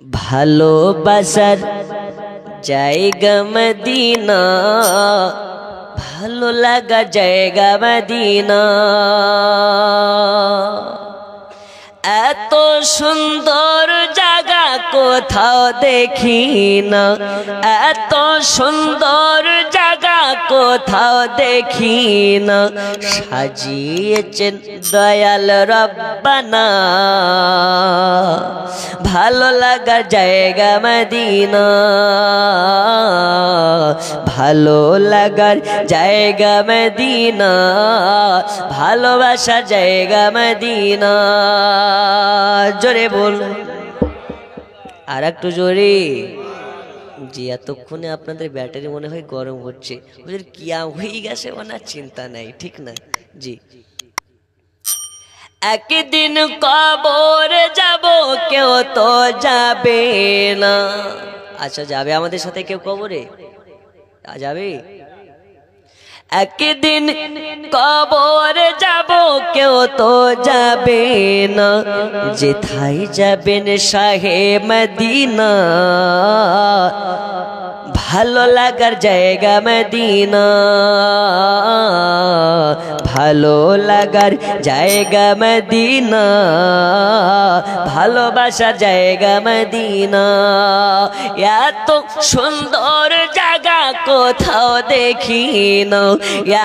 ভালোবাসার জায়গা মদিনা, ভালো লাগা জায়গা মদিনা। এত সুন্দর জায়গা কোথাও দেখি না, এত সুন্দর জায়গা কোথাও দেখি না। সাজিয়েছেন দয়াল রব্বানা, ভালো লাগার জায়গা মদিনা, ভালো লাগার জায়গা মদিনা, ভালোবাসার জায়গা মদিনা। জোরে বল, আর একটু জোরে। জি, এতক্ষণে আপনাদের ব্যাটারি মনে হয় গরম হচ্ছে, বুঝলেন কিয়া হয়ে গেছে মানে চিন্তা নাই, ঠিক না? জি, একদিন কবর যাব, কেউ তো যাবে না। আচ্ছা, যাবে আমাদের সাথে কেউ কবরে? যাবে। একদিন কবর যাব, কেউ তো যাবে না। যেথায় যাবেন শাহে মদিনা, ভালো লাগার জায়গা মদিনা, ভালো লাগার জায়গা মদিনা, ভালোবাসার জায়গা মদিনা। এত সুন্দর জায়গা কোথাও দেখি না,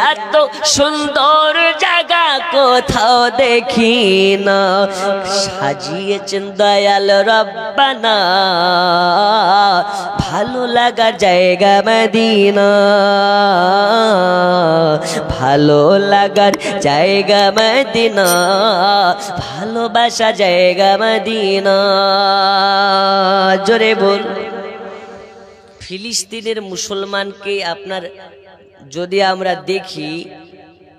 এত সুন্দর জায়গা কোথাও দেখি না। সাজিয়েছেন দয়াল রব্বানা, ভালো লাগার জায়গা মদিনা, ভালো লাগার জায়গা মদিনা, ভালোবাসা জায়গা মদিনা। জোরে বল। ফিলিস্তিনের মুসলমানকে আপনার যদি আমরা দেখি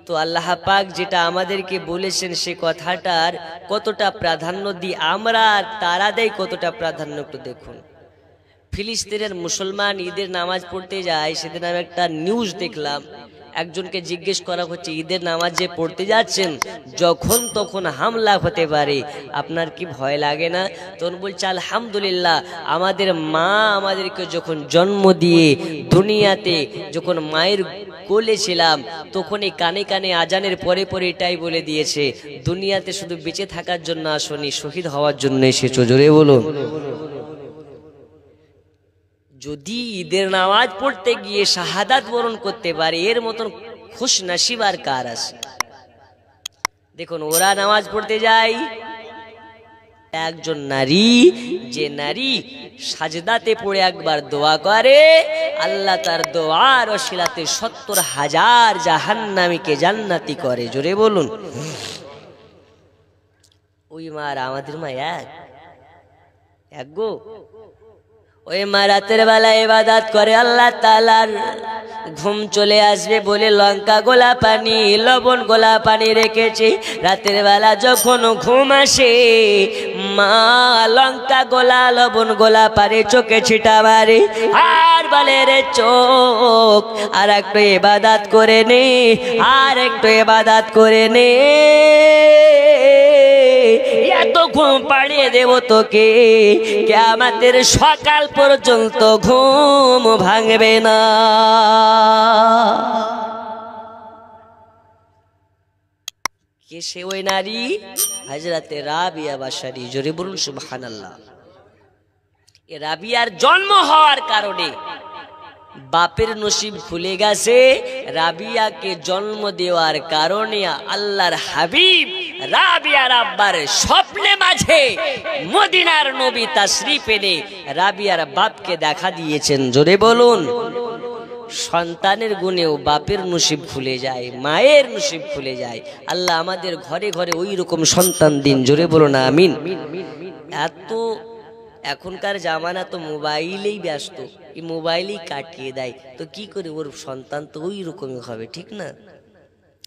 তো আল্লাহ পাক যেটা আমাদেরকে বলেছেন সে কথাটার কতটা প্রাধান্য দিই আমরা, তারা দেয় কতটা প্রাধান্য একটু দেখুন। ফিলিস্তিনের মুসলমান ঈদের নামাজ পড়তে যায়, সেদিন আমি একটা নিউজ দেখলাম, একজনকে জিজ্ঞেস করা হচ্ছে ঈদের নামাজ যে পড়তে যাচ্ছেন যখন তখন হামলা হতে পারে, আপনার কি ভয় লাগে না? তখন বলছে আলহামদুলিল্লাহ, আমাদের মা আমাদেরকে যখন জন্ম দিয়ে দুনিয়াতে যখন মায়ের কোলে ছিলাম তখনই কানে কানে আজানের পরে পরে এটাই বলে দিয়েছে, দুনিয়াতে শুধু বেঁচে থাকার জন্য আসনি, শহীদ হওয়ার জন্য এসেছো। জোরে বলো। যদি ঈদের নামাজ পড়তে গিয়ে শাহাদাত বরণ করতে পারে, এর মতন খুশ নসিব আর কার আছে? দেখুন, ওরা নামাজ পড়তে যায়, একজন নারী, যে নারী সাজদাতে পড়ে একবার দোয়া করে, আল্লাহ তার দোয়ার ওসিলাতে ৭০,০০০ জাহান্নামীকে জান্নাতি করে। জোরে বলুন। ওই মা আর আমাদের মা এক গো। ওই মা রাতের বেলা ইবাদত করে, আল্লাহ তাআলার ঘুম চলে আসবে বলে লঙ্কা গোলা পানি, লবণ গোলা পানি রেখেছে। রাতের বেলা যখন ঘুম আসে, মা লঙ্কা গোলা লবণ গোলা পানি চোখে ছিটা মারে, আর বলে রে চোখ আর একটু ইবাদত করে নে, আর একটু ইবাদত করে নে, এত ঘুম পাড়িয়ে দেব তোকে, কিয়ামতের সকাল পর্যন্ত ঘুম ভাঙবে না। কে সে ওই নারী? হযরতে রাবিয়া বাশারী। জোরে বলুন সুবহানাল্লাহ। এ রাবিয়ার জন্ম হওয়ার কারণে বাপের নসিব খুলে গেছে, রাবিয়াকে জন্ম দেওয়ার কারণে আল্লাহর হাবিব রাবিয়ার আব্বার স্বপ্নে মাঝে মদিনার নবী তাশরীফ এনে রাবিয়ার বাপকে দেখা দিয়েছেন। জোরে বলুন। সন্তানের গুণেও বাপের নসিব খুলে যায়, মায়ের নসিব খুলে যায়। আল্লাহ আমাদের ঘরে ঘরে ওই রকম সন্তান দিন। জোরে বলুন আমিন। এত এখনকার জামানা তো মোবাইলেই ব্যস্ত, এই মোবাইলেই কাটিয়ে দেয়, তো কি করে ওর সন্তান তো ওই রকমই হবে, ঠিক না?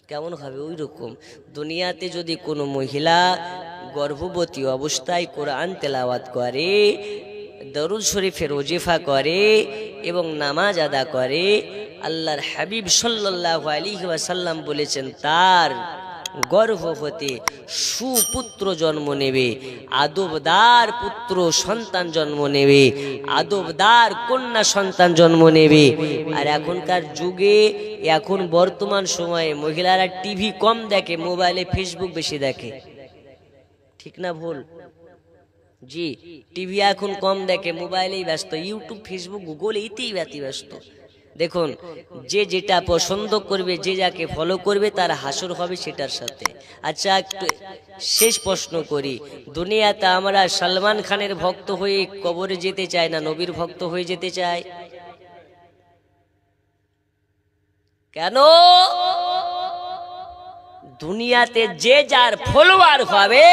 কেমন হবে? ওই রকম। দুনিয়াতে যদি কোনো মহিলা গর্ভবতী অবস্থায় কোরআন তেলাওয়াত করে, দরুদ শরীফের ওজিফা করে এবং নামাজ আদা করে, আল্লাহর হাবিব সাল্লাল্লাহু আলাইহি ওয়াসাল্লাম বলেছেন তার গর্ভ হতে সুপুত্র জন্ম নেবে, আদবদার পুত্র সন্তান জন্ম নেবে, আদবদার কন্যা সন্তান জন্ম নেবে। আর এখনকার যুগে, এখন বর্তমান সময়ে মহিলারা টিভি কম দেখে, মোবাইলে ফেসবুক বেশি দেখে, ঠিক না ভুল? জি, টিভি এখন কম দেখে, মোবাইলেই ব্যস্ত, ইউটিউব ফেসবুক গুগল এইতেই ব্যস্ত। দেখুন, যে যেটা পছন্দ করবে, যে যাকে ফলো করবে, তার হাসর হবে সেটার সাথে। আচ্ছা, একটু শেষ প্রশ্ন করি, দুনিয়াতে আমরা সলমান খানের ভক্ত হয়ে কবরে যেতে চাই না নবীর ভক্ত হয়ে যেতে চাই? কেন? দুনিয়াতে যে যার ফলোয়ার হবে,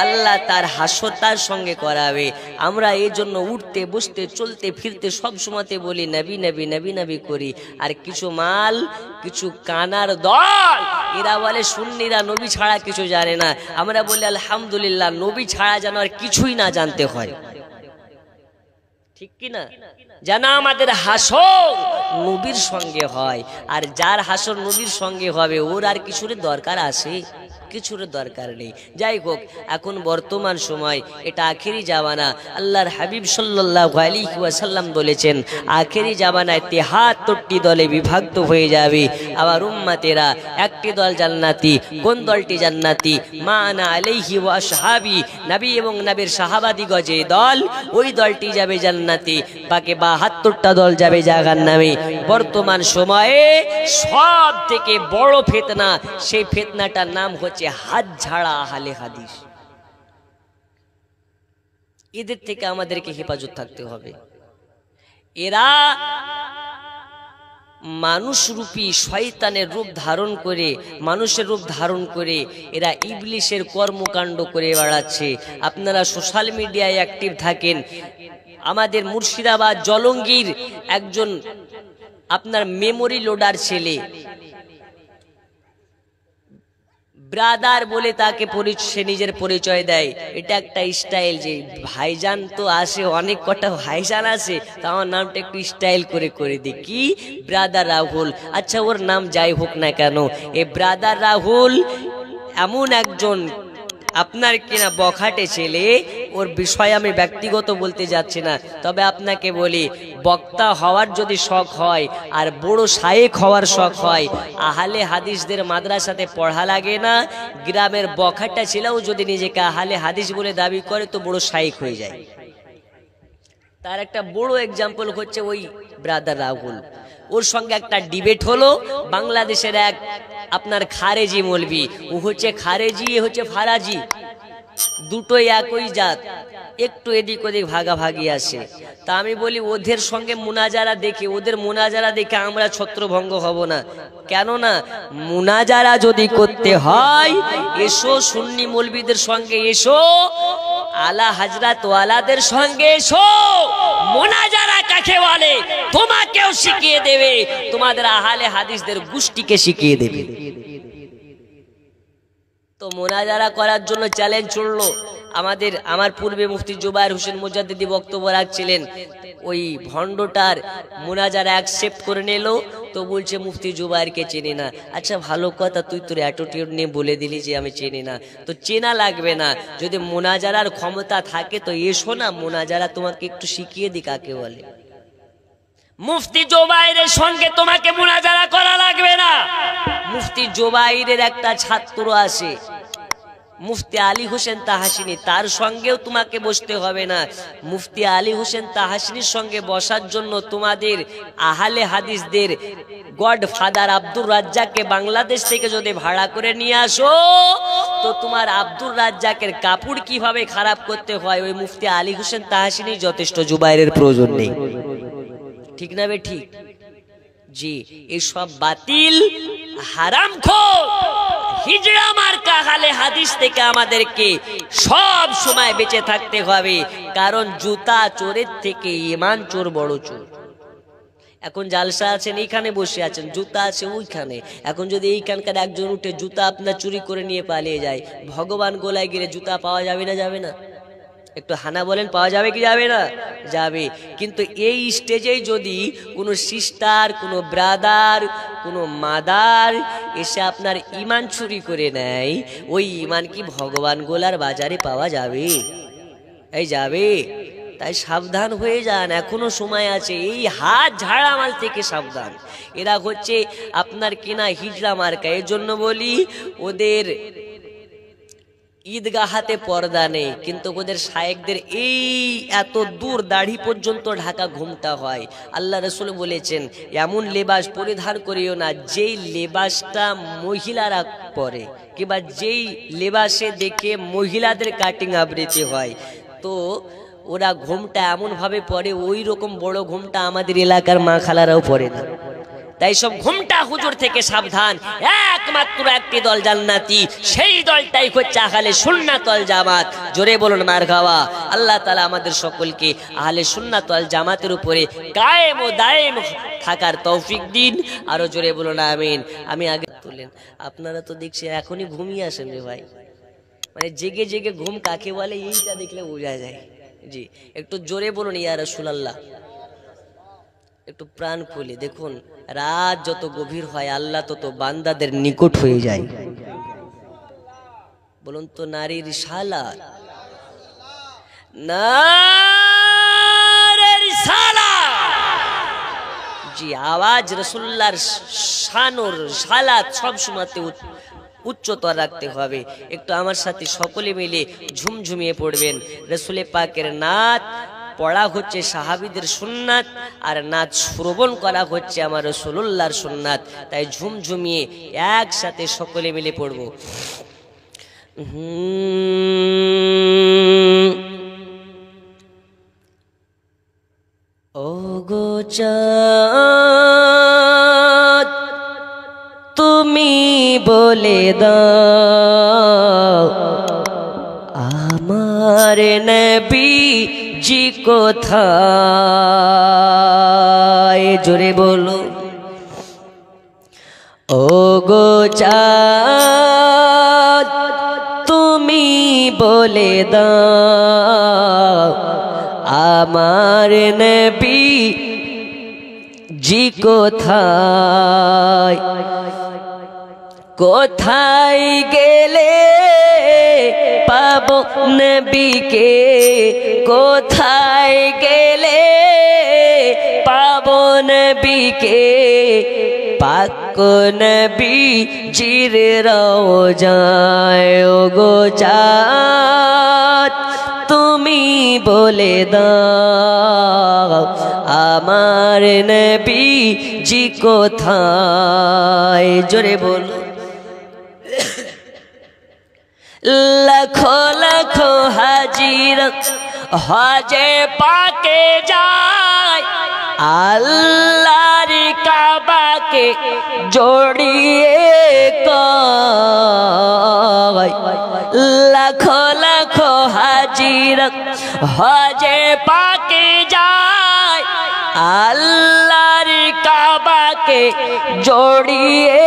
আল্লাহ তার হাসর তার সঙ্গে করাবে। আমরা এই জন্য উঠতে বসতে চলতে ফিরতে সব সময়তে বলি নবী নবী নবী নবী করি। আর কিছু মাল, কিছু কানার দল, এরা বলে সুন্নিরা নবী ছাড়া কিছু জানে না। আমরা বলি আলহামদুলিল্লাহ, নবী ছাড়া যেন আর কিছুই না জানতে হয়, ঠিক কিনা? যেন আমাদের হাসর নবীর সঙ্গে হয়। আর যার হাসর নবীর সঙ্গে হবে, ওর আর কিছুর দরকার আছে? কিছুর দরকার নেই। যাই হোক, এখন বর্তমান সময়, এটা আখেরি জামানা। আল্লাহর হাবিব সাল্লাল্লাহু আলাইহি ওয়াসাল্লাম বলেছেন, আখেরি জামানায় 73টি দলে বিভক্ত হয়ে যাবে। আবার উম্মতেরা একটি দল জান্নাতি। কোন দলটি জান্নাতি? মা আনা আলাইহি ওয়া আসহাবি, নবী এবং নবীর সাহাবাদিগণ যে দল, ওই দলটি যাবে জান্নাতি। বাকি 72টা দল যাবে জাহান্নামে। বর্তমান সময়ে সব থেকে বড় ফিতনা, সেই ফিতনাটার নাম হচ্ছে হাত ঝাড়া আহলে হাদিস। এদের থেকে আমাদেরকে হেফাজত থাকতে হবে। এরা মানুষরূপী শয়তানের রূপ ধারণ করে, মানুষের রূপ ধারণ করে এরা ইবলিশের কর্মকাণ্ড করে বেড়াচ্ছে। আপনারা সোশ্যাল মিডিয়ায় অ্যাক্টিভ থাকেন। আমাদের মুর্শিদাবাদ জলঙ্গির একজন আপনার মেমোরি লোডার ছেলে, ব্রাদার বলে তাকে সে নিজের পরিচয় দেয়। এটা একটা স্টাইল, যে ভাইজান তো আসে, অনেক কটা ভাইজান আসে, তা আমার নামটা একটু স্টাইল করে করে দিই, কি ব্রাদার রাহুল। আচ্ছা, ওর নাম যাই হোক না কেন, এ ব্রাদার রাহুল এমন একজন আপনার কিনা বখাটে ছেলে। ওর বিষয়ে আমি ব্যক্তিগত বলতে যাচ্ছি না, তবে আপনাকে বলি, বক্তা হওয়ার যদি শখ হয় আর বড় শায়েখ হওয়ার শখ হয়, আহলে হাদিসদের মাদ্রাসাতে পড়া লাগে না। গ্রামের বখাটা ছেলেও যদি নিজেকে আহলে হাদিস বলে দাবি করে, তো বড় শায়েখ হয়ে যায়। তার একটা বড় এক্সাম্পল হচ্ছে ওই ব্রাদার রাহুল। ওর সঙ্গে একটা ডিবেট হলো। বাংলাদেশের এক আপনার খারেজি মৌলবি, ও হচ্ছে খারেজি, এ হচ্ছে ফারাজি, দুটোই একই জাত, একটু এদিক ওদিক ভাগাভাগি আছে। তা আমি বলি, ওদের সঙ্গে মুনাজারা দেখে, ওদের মুনাজারা দেখে আমরা ছত্রভঙ্গ হব না। কেননা মুনাজারা যদি করতে হয়, এসো সুন্নি মৌলবিদের সঙ্গে, এসো আলা হযরত ওয়ালাদের সঙ্গে এসো। মুনাজারা কাকে বলে তোমাকেও শিখিয়ে দেবে, তোমাদের আহলে হাদিসদের গোষ্ঠীকে শিখিয়ে দেবে। তো মুনাজারা করার জন্য চ্যালেঞ্জ ছুড়লো। আমার পূর্বে মুফতি জুবায়ের হোসেন মুজাদ্দিদি বক্তব্য রাখছিলেন, ওই ভণ্ডটার মুনাজারা অ্যাকসেপ্ট করে নিল। তো বলছে মুফতি জুবায়েরকে চেনে না। আচ্ছা, ভালো কথা, তুই তোর অ্যাটিটিউড নিয়ে বলে দিলি যে আমি চিনি না, তো চেনা লাগবে না। যদি মুনাজারার ক্ষমতা থাকে তো এসো না, মুনাজারা তোমাকে একটু শিখিয়ে দি কাকে বলে। মুফতি জুবায়েরের সঙ্গে তোমাকে মুনাজারা করা লাগবে না। মুফতি জুবায়েরের একটা ছাত্র আছে, মুফতি আলী হোসেন তাহাসিনী, তার সঙ্গেও তোমাকে বসতে হবে না। মুফতি আলী হোসেন তাহাসিনীর সঙ্গে বসার জন্য তোমাদের আহলে হাদিসদের গডফাদার আব্দুর রাজ্জাককে বাংলাদেশ থেকে যদি ভাড়া করে নিয়ে আসো, তো তোমার আব্দুর রাজ্জাকের কাপড় কিভাবে খারাপ করতে হয়, ওই মুফতি আলী হোসেন তাহাসিনী যথেষ্ট, জুবায়েরের প্রয়োজন নেই। ঠিক না বে ঠিক? জি, এসব বাতিল, হারামখোর, হিজড়া মার্কা আহলে হাদিস থেকে আমাদেরকে সব সময় বেঁচে থাকতে হবে। কারণ জুতা চোরের থেকে ঈমান চোর বড় চোর। এখন জালসা আছেন, এইখানে বসে আছেন, জুতা আছে ওইখানে। এখন যদি এইখানকার একজন উঠে জুতা আপনার চুরি করে নিয়ে পালিয়ে যায়, ভগবান গোলায় গেলে জুতা পাওয়া যাবে না? যাবে না? একটু হানা বলেন, পাওয়া যাবে কি যাবে না? যাবে। কিন্তু এই স্টেজেই যদি কোনো সিস্টার, কোনো ব্রাদার, কোনো মাদার এসে আপনার ইমান চুরি করে নেয়, ওই ইমান কি ভগবান গোলার বাজারে পাওয়া যাবে? এই যাবে? তাই সাবধান হয়ে যান, এখনো সময় আছে। এই হাত ঝাড়া মাল থেকে সাবধান। এরা হচ্ছে আপনার কেনা হিজড়া মার্কা। এর জন্য বলি, ওদের ঈদগাহাতে পর্দা নেই, কিন্তু ওদের শায়েকদের এই এত দূর দাড়ি পর্যন্ত ঢাকা ঘুমটা হয়। আল্লাহ রসুল বলেছেন, এমন লেবাস পরিধান করিও না যেই লেবাসটা মহিলারা পরে, কিংবা যেই লেবাসে দেখে মহিলাদের কাটিং আবৃত্তি হয়। তো ওরা ঘুমটা এমনভাবে পরে, ওই রকম বড় ঘুমটা আমাদের এলাকার মা খালারাও পরে না। তাই সব ঘুমটা হুজুর থেকে সাবধান। একমাত্র একটি দল জান্নাতি, সেই দলটাই হচ্ছে আহলে সুন্নাত ওয়াল জামাত। জোরে বলুন মারহাবা। আল্লাহ তাআলা আমাদের সকলকে আহলে সুন্নাত ওয়াল জামাতের উপরে কায়েম ও দায়েম থাকার তৌফিক দিন। আরো জোরে বলুন আমিন। আমি আগে তুলেন, আপনারা তো দেখছি এখনই ঘুমিয়ে আসেন রে ভাই। মানে জেগে জেগে ঘুম কাকে বলে এইটা দেখলে বোঝা যায়। জি, একটু জোরে বলুন ইয়া রাসূলুল্লাহ। একটু প্রাণ খুলে দেখুন, রাত যত গভীর হয় আল্লাহ তত বান্দাদের নিকট হয়ে যায়। বলুন তো নারীর রিসালাত, নারীর রিসালাত। জি, আওয়াজ রাসূলুল্লাহর শানুর সালাত সব সময়তে উচ্চতর রাখতে হবে। একটু আমার সাথে সকলে মিলে ঝুমঝুমিয়ে পড়বেন। রাসূল পাকের নাত পড়া হচ্ছে সাহাবীদের সুন্নাত, আর নাচ শ্রবণ করা হচ্ছে আমার রাসূলুল্লাহর সুন্নাত। তাই ঝুমঝুমিয়ে একসাথে সকলে মিলে পড়ব। ও গো চাঁদ তুমি বলে দাও আমার নবী জি কোথায়? জোরে বলো। ও গো চাঁদ তুমি বলে দাও আমার নবী জি কোথায়? কোথায় গেলে পাবো নবীকে? কোথায় গেলে পাবো নবীকে? পাক নবী জির রওজায়। ও গো চাঁদ তুমি বলে দাও আমার নবী জি কোথায়? জোরে বলো। লাখো লাখো হাজিরা হজে পাকে যায়, আল্লাহর কাবাকে জড়িয়ে কয়। লাখো লাখো হাজিরা হজে পাকে যায়, আল্লাহর কাবাকে জড়িয়ে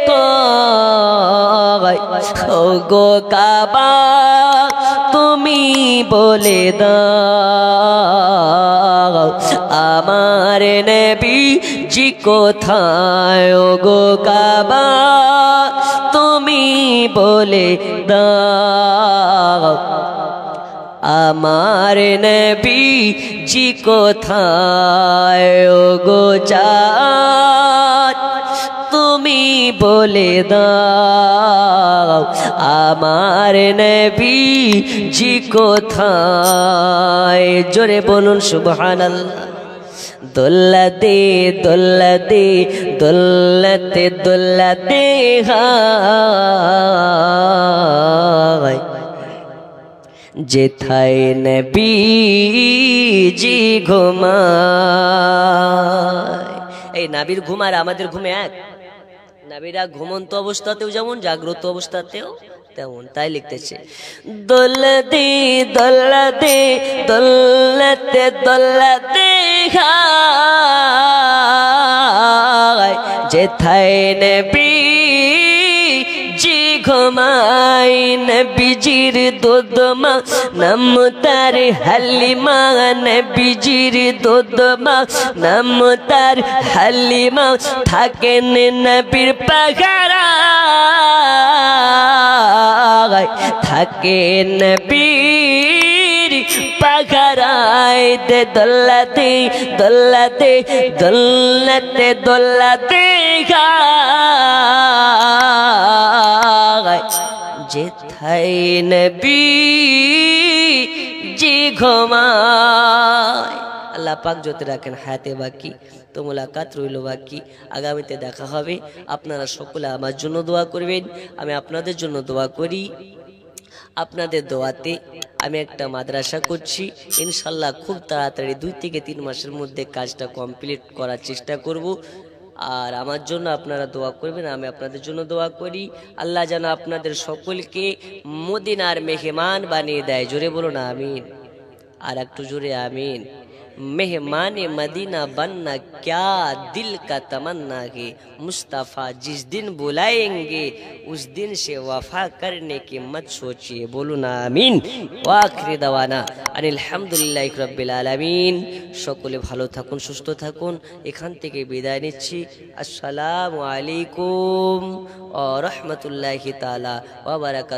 কয়। ও গো কাবা তুমি বলে দাও আমার নবী জি কোথায়? ও গো কাবা তুমি বলে দাও আমার নবী জি কোথায়? ও গো চাঁদ তুমি বলে দাও আমার নবী জি কোথায়? জোরে বলুন সুবহানাল্লাহ। দোল্লাতে দোল্লাতে দোল্লাতে দোল্লাতে হায় যেথায় নবী জি ঘুমায়। এই নাবির ঘুম আর আমাদের ঘুমে এক। নাবিরা ঘুমন্ত অবস্থাতেও যেমন, জাগ্রত অবস্থাতেও তেমন। তাই লিখতেছে দোল্লাতে দোল্লাতে দোল্লাতে দোল্লাতে হায় যেথায় নবী জি ঘুমায় নবীজির দুধমা নাম তার হালিমা নবীজির দুধমা নাম তার হালিমা থাকেন নবীর পাগারায় থাকেন নবীর পাগারায় দে দোল্লাতে দোল্লাতে দোল্লাতে দোল্লাতে গায় যেথায় নবী জি ঘুমায়। আল্লাহ পাক যত রাখেন হায়াতে বাকি তো মোলাকাত রইল বাকি, আগামীতে দেখা হবে। আপনারা সকলে আমার জন্য দোয়া করবেন, আমি আপনাদের জন্য দোয়া করি। আপনাদের দোয়াতে আমি একটা মাদ্রাসা করছি, ইনশাল্লাহ খুব তাড়াতাড়ি 2 থেকে 3 মাসের মধ্যে কাজটা কমপ্লিট করার চেষ্টা করব। আর আমার জন্য আপনারা দোয়া করবেন, আমি আপনাদের জন্য দোয়া করি। আল্লাহ যেন আপনাদের সকলকে মদিনার মেহমান বানিয়ে দেয়। জোরে বলুন আমিন, আর একটু জোরে আমিন। मेहमाने मदीना बनना क्या दिल का तमन्ना है, मुस्तफ़ा जिस दिन बुलाएंगे उस दिन से वफा करने की मत सोचिए। बोलो ना आमीन। आखिरी दवाना अल्हम्दुलिल्लाहि रब्बिल आलामीन। সকলে ভালো থাকুন, সুস্থ থাকুন। এখান থেকে বিদায় নিচ্ছি। আসসালামু আলাইকুম ওয়া রাহমাতুল্লাহি তাআলা ওয়া বারাকাতুহু।